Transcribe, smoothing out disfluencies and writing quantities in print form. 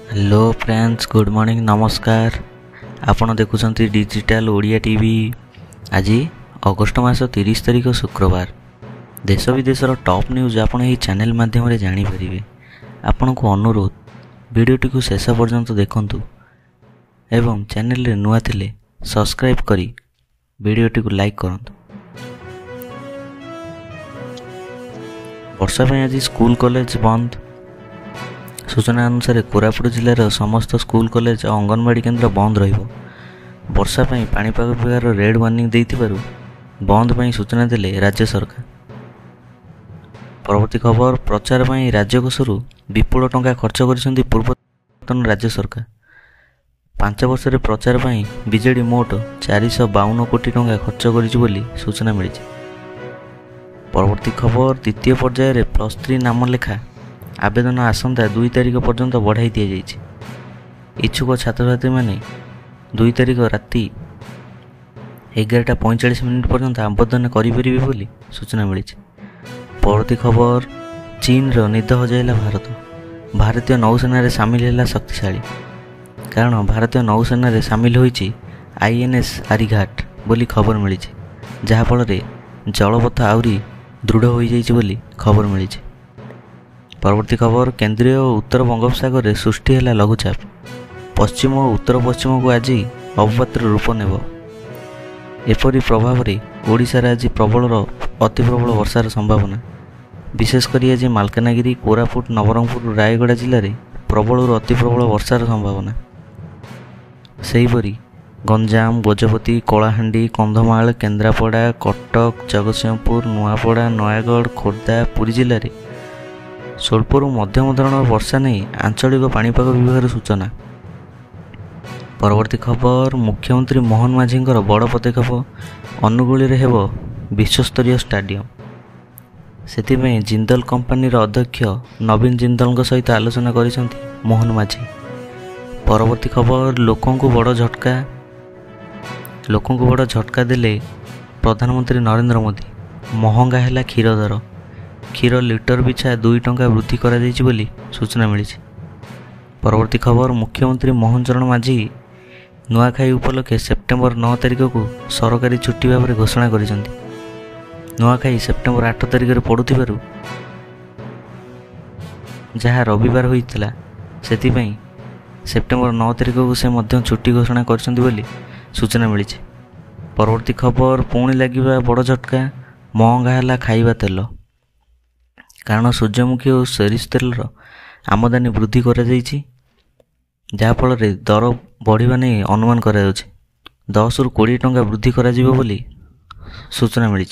Hello friends, good morning, नमस्कार। आपण देखुछंती digital Odia TV. आज अगस्ट मास 30 तारिख शुक्रवार। देश विदेशर टॉप न्यूज आपण यही चैनल माध्यम जानी परिबे। आपण को अनुरोध वीडियोटी को शेष पर्यंत देखंतु एवं चैनल रे नुआ थिले सब्सक्राइब करी वीडियोटी को लाइक करंतु। वर्षा पे आज स्कूल कॉलेज बंद। सूचना अनुसार कोरापुट जिलार समस्त स्कूल कॉलेज और अंगनवाड़ी केन्द्र बंद रहिबो। वर्षा पई पाणीपाग विभाग रेड वार्निंग देइथिबारु बंद पई सूचना देले राज्य सरकार। परवर्ती खबर, प्रचार पई राज्य कोषरु विपुल टंका खर्च करिसेंती पूर्वतन राज्य सरकार। 5 वर्ष रे प्रचार पई बीजेडी मोट 452 कोटी टंका खर्च करिछि बोली सूचना मिली। परवर्ती खबर, द्वितीय पर्याय रे +3 नाम लेखा आवेदन आसंता 2 तारिख पर्यंत बढ़ाई दि जाइछि। इच्छुक छात्र छात्री माने 2 तारिख राति 11:45 पर्यंत आवेदन करिपरिबे बोली सूचना मिली। परवर्ती खबर, चीन रो निद हजाइला भारत। भारतीय नौसेना रे सामिल हैला शक्तिशाली। कारण भारतीय नौसेना रे सामिल होइछि INS आरिघाट बोली खबर मिली, जहा फल रे जलपथ आउरी दृढ़ हो जाइछि बोली खबर मिली। परवर्ती खबर, केंद्रीय और उत्तर बंगोपसागर रे सृष्टि हैला लघुचाप। पश्चिम और उत्तर पश्चिम को आज अवपातर रूप नेब। एपरी प्रभाव रे ओडिशा रे आज प्रबल अति प्रबल वर्षार संभावना। विशेषकर आज मालकानगिरी, कोरापुट, नवरंगपुर, रायगड़ा जिले में प्रबल अति प्रबल वर्षार संभावना। सेहीपरि गंजाम, गजपति, कलाहांडी, कंधमाल, केन्द्रापड़ा, कटक, जगतसिंहपुर, नुआपड़ा, नयागढ़, खोर्धा, पुरी जिले में स्वल्परू मध्यम धरणर वर्षा नहीं आंचलिक पाणीपाग विभाग सूचना। परवर्ती खबर, मुख्यमंत्री मोहन माझी बड़ पदक्षेप। अनुगुली रे हेबो विश्वस्तरीय स्टाडियम। सेतिमे जिंदल कंपनी अध्यक्ष नवीन जिंदल सहित आलोचना करिसेंती मोहन माझी। परवर्ती खबर, लोकों को बड़ झटका देले प्रधानमंत्री नरेंद्र मोदी। महंगा हैला क्षीर दर। क्षीर लिटर पिछा 2 टंका वृद्धि करा जाइछि बोली सूचना मिली। परवर्ती खबर, मुख्यमंत्री मोहन चरण माझी नुआखाई उपलक्षे सेप्टेम्बर 9 तारिख को सरकारी छुट्टी भाव में घोषणा करिसेंती। नुआखाई सेप्टेम्बर 8 तारिख रे पड़ुथिबारु जहाँ रविवार होइतिला, सेतिपई सेप्टेम्बर 9 तारिख को से मध्य छुट्टी घोषणा करिसेंती बोली सूचना मिली। परवर्ती खबर, पुणी लागिबा बड़ झटका। महंगा हैला खाइबा तेल। कारण सूर्यमुखी और सोरिष तेलर आमदानी वृद्धि करा जाइछि, जहा फल रे दर बढ़िबा नै अनुमान करा जाउछि। 10 ରୁ 20 टंका वृद्धि करा जिवो बोली सूचना मिली।